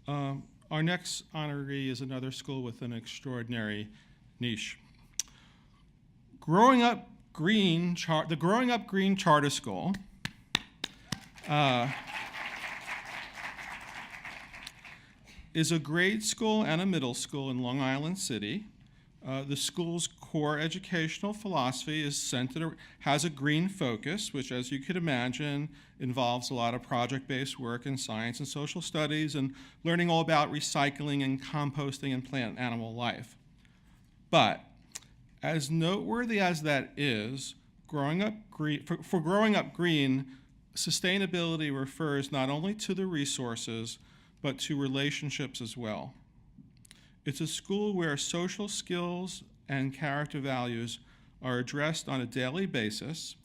Our next honoree is another school with an extraordinary niche. The Growing Up Green Charter School is a grade school and a middle school in Long Island City. The school's core educational philosophy has a green focus, which, as you could imagine, involves a lot of project-based work in science and social studies and learning all about recycling and composting and plant and animal life. But as noteworthy as that is, for Growing Up Green, sustainability refers not only to the resources, but to relationships as well. It's a school where social skills and character values are addressed on a daily basis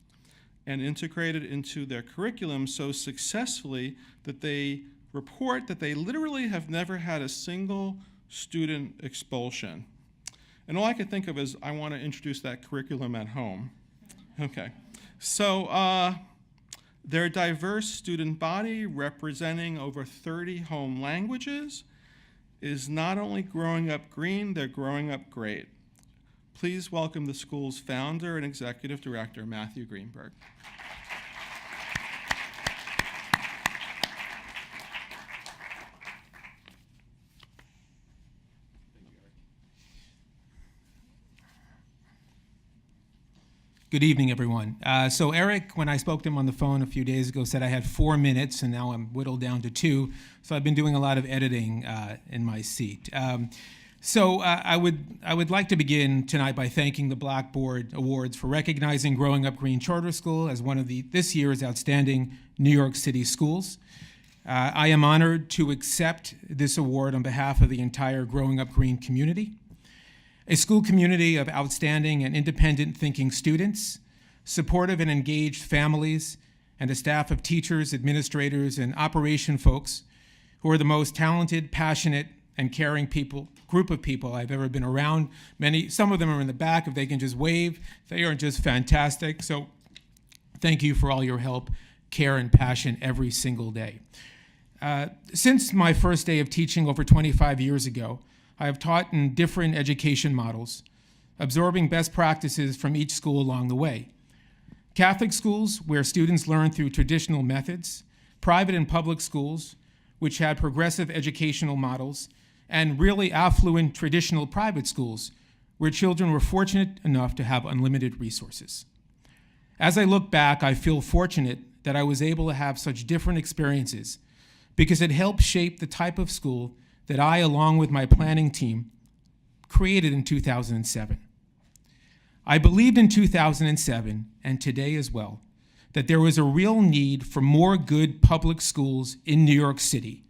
and integrated into their curriculum so successfully that they report that they literally have never had a single student expulsion. And all I can think of is I want to introduce that curriculum at home. Okay, so their diverse student body, representing over 30 home languages, is not only growing up green, they're growing up great. Please welcome the school's founder and executive director, Matthew Greenberg. Good evening, everyone. So Eric, when I spoke to him on the phone a few days ago, said I had 4 minutes, and now I'm whittled down to 2. So I've been doing a lot of editing in my seat. I would like to begin tonight by thanking the Blackboard Awards for recognizing Growing Up Green Charter School as one of this year's outstanding New York City schools. I am honored to accept this award on behalf of the entire Growing Up Green community. A school community of outstanding and independent thinking students, supportive and engaged families, and a staff of teachers, administrators, and operation folks who are the most talented, passionate, and caring group of people I've ever been around. Some of them are in the back. If they can just wave, they are just fantastic. So thank you for all your help, care, and passion every single day. Since my first day of teaching over 25 years ago, I have taught in different education models, absorbing best practices from each school along the way. Catholic schools, where students learn through traditional methods, private and public schools, which had progressive educational models, and really affluent traditional private schools, where children were fortunate enough to have unlimited resources. As I look back, I feel fortunate that I was able to have such different experiences because it helped shape the type of school that I, along with my planning team, created in 2007. I believed in 2007, and today as well, that there was a real need for more good public schools in New York City,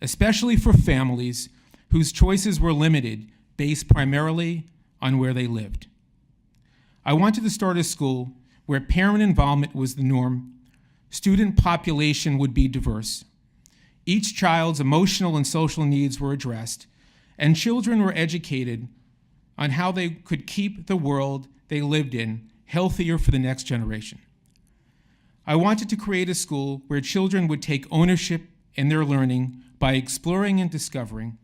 especially for families whose choices were limited based primarily on where they lived. I wanted to start a school where parent involvement was the norm, student population would be diverse, each child's emotional and social needs were addressed, and children were educated on how they could keep the world they lived in healthier for the next generation. I wanted to create a school where children would take ownership in their learning by exploring and discovering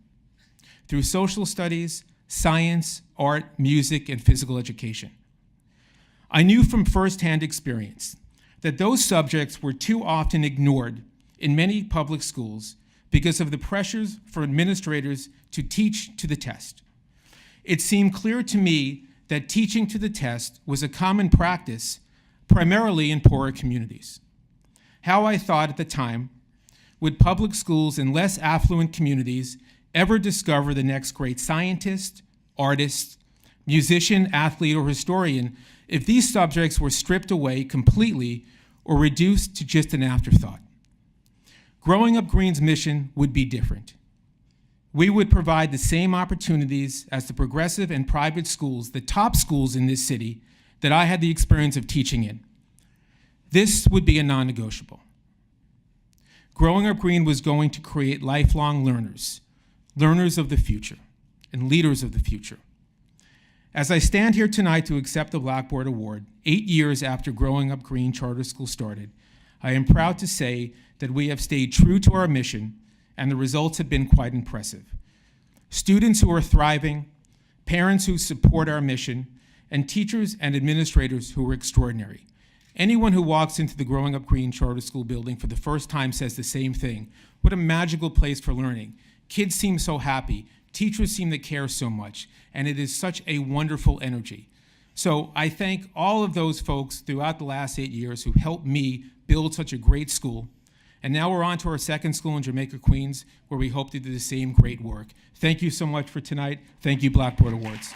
through social studies, science, art, music, and physical education. I knew from firsthand experience that those subjects were too often ignored in many public schools because of the pressures for administrators to teach to the test. It seemed clear to me that teaching to the test was a common practice, primarily in poorer communities. How I thought at the time, would public schools in less affluent communities ever discover the next great scientist, artist, musician, athlete, or historian if these subjects were stripped away completely or reduced to just an afterthought? Growing Up Green's mission would be different. We would provide the same opportunities as the progressive and private schools, the top schools in this city, that I had the experience of teaching in. This would be a non-negotiable. Growing Up Green was going to create lifelong learners, learners of the future, and leaders of the future. As I stand here tonight to accept the Blackboard Award, 8 years after Growing Up Green Charter School started, I am proud to say that we have stayed true to our mission and the results have been quite impressive. Students who are thriving, parents who support our mission, and teachers and administrators who are extraordinary. Anyone who walks into the Growing Up Green Charter School building for the first time says the same thing. What a magical place for learning. Kids seem so happy. Teachers seem to care so much. And it is such a wonderful energy. So I thank all of those folks throughout the last 8 years who helped me build such a great school. And now we're on to our second school in Jamaica, Queens, where we hope to do the same great work. Thank you so much for tonight. Thank you, Blackboard Awards.